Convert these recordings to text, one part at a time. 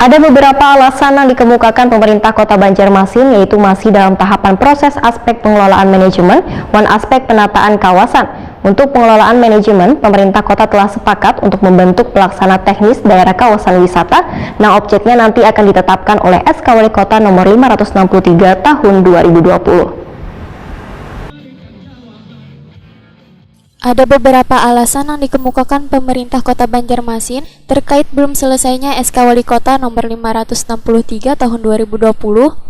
Ada beberapa alasan yang dikemukakan pemerintah Kota Banjarmasin, yaitu masih dalam tahapan proses aspek pengelolaan manajemen dan aspek penataan kawasan. Untuk pengelolaan manajemen, pemerintah kota telah sepakat untuk membentuk pelaksana teknis daerah kawasan wisata, yang objeknya nanti akan ditetapkan oleh SK Wali Kota nomor 563 tahun 2020. Ada beberapa alasan yang dikemukakan pemerintah Kota Banjarmasin terkait belum selesainya SK Wali Kota nomor 563 tahun 2020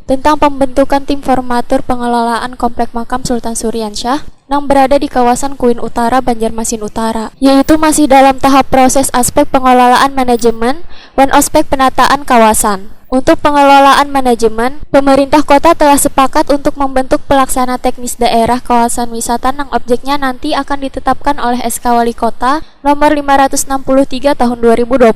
tentang pembentukan tim formatur pengelolaan Komplek Makam Sultan Suryansyah yang berada di kawasan Kuin Utara, Banjarmasin Utara, yaitu masih dalam tahap proses aspek pengelolaan manajemen dan aspek penataan kawasan. Untuk pengelolaan manajemen, pemerintah kota telah sepakat untuk membentuk pelaksana teknis daerah kawasan wisata yang objeknya nanti akan ditetapkan oleh SK Wali Kota nomor 563 tahun 2020.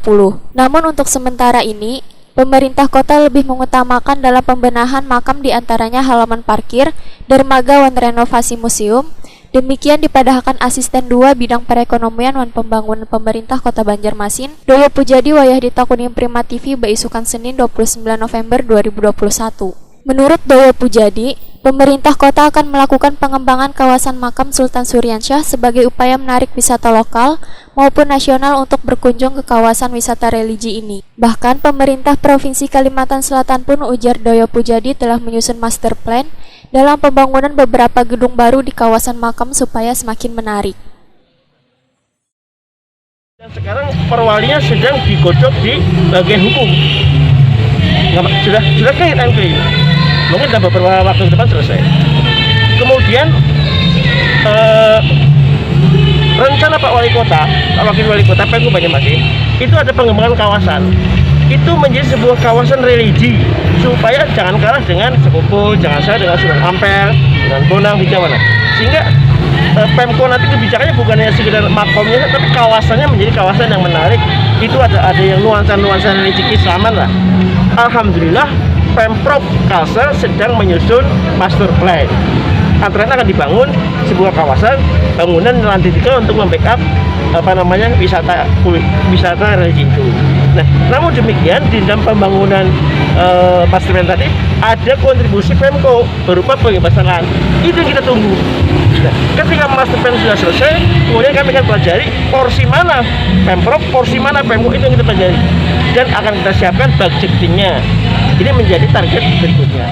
Namun untuk sementara ini, pemerintah kota lebih mengutamakan dalam pembenahan makam diantaranya halaman parkir, dermaga dan renovasi museum. Demikian dipadahkan Asisten 2 Bidang Perekonomian dan Pembangunan Pemerintah Kota Banjarmasin, Doyo Pujadi wayah ditakunin Prima TV Baisukan Senin 29 November 2021. Menurut Doyo Pujadi, pemerintah kota akan melakukan pengembangan kawasan makam Sultan Suryansyah sebagai upaya menarik wisata lokal maupun nasional untuk berkunjung ke kawasan wisata religi ini. Bahkan pemerintah Provinsi Kalimantan Selatan pun, ujar Doyo Pujadi, telah menyusun master plan dalam pembangunan beberapa gedung baru di kawasan makam supaya semakin menarik. Dan sekarang perwalinya sedang digodok di bagian hukum. Sudah clear and clean. Mungkin dalam beberapa waktu ke depan selesai. Kemudian rencana Pak Wali Kota, Pak Wakil Wali Kota Pemko Banjarmasin, itu ada pengembangan kawasan. Itu menjadi sebuah kawasan religi supaya jangan kalah dengan Sekupul, jangan salah dengan Sunan Ampel, dengan Bonang di mana. Sehingga Pemko nanti kebijakannya bukan hanya sekedar makomnya, tapi kawasannya menjadi kawasan yang menarik. Itu ada yang nuansa religi Islaman lah. Alhamdulillah Pemprov Kalsel sedang menyusun master plan. Antara lain akan dibangun sebuah kawasan bangunan lantai 3 untuk membackup wisata religi itu. Nah, namun demikian di dalam pembangunan master plan tadi ada kontribusi Pemko berupa pembebasan lahan. Itu yang kita tunggu. Nah, ketika master plan sudah selesai, kemudian kami akan pelajari porsi mana Pemprov, porsi mana Pemko, itu yang kita pelajari dan akan kita siapkan budgetingnya. Ini menjadi target berikutnya.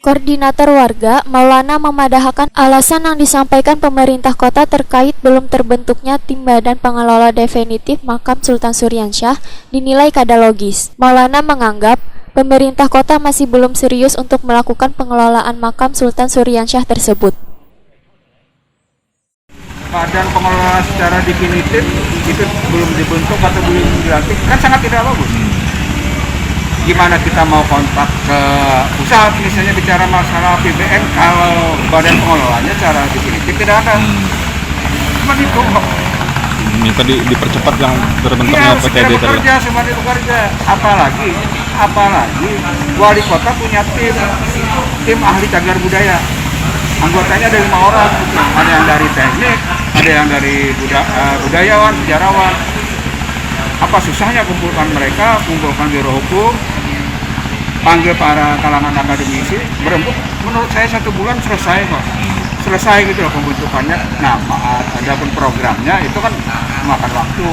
Koordinator warga Maulana memadahkan alasan yang disampaikan pemerintah kota terkait belum terbentuknya tim badan pengelola definitif makam Sultan Suryansyah dinilai kada logis. Maulana menganggap pemerintah kota masih belum serius untuk melakukan pengelolaan makam Sultan Suryansyah tersebut. Badan pengelola secara definitif itu belum dibentuk atau belum dilantik, kan sangat tidak bagus. Gimana kita mau kontak ke pusat misalnya bicara masalah PBN kalau badan pengelolanya secara definitif tidak ada. Cuma itu kok. Minta dipercepat yang terbentuknya PTD tadi. Bekerja, semua bekerja. Apalagi wali kota punya tim ahli cagar budaya. Anggotanya ada 5 orang. Ada yang dari teknik, ada yang dari budayawan, sejarawan. Apa susahnya kumpulkan mereka, kumpulkan biro hukum, panggil para kalangan akademisi, berembuk. Menurut saya 1 bulan selesai kok. Selesai gitu loh pembentukannya. Nah, ada pun programnya itu kan makan waktu.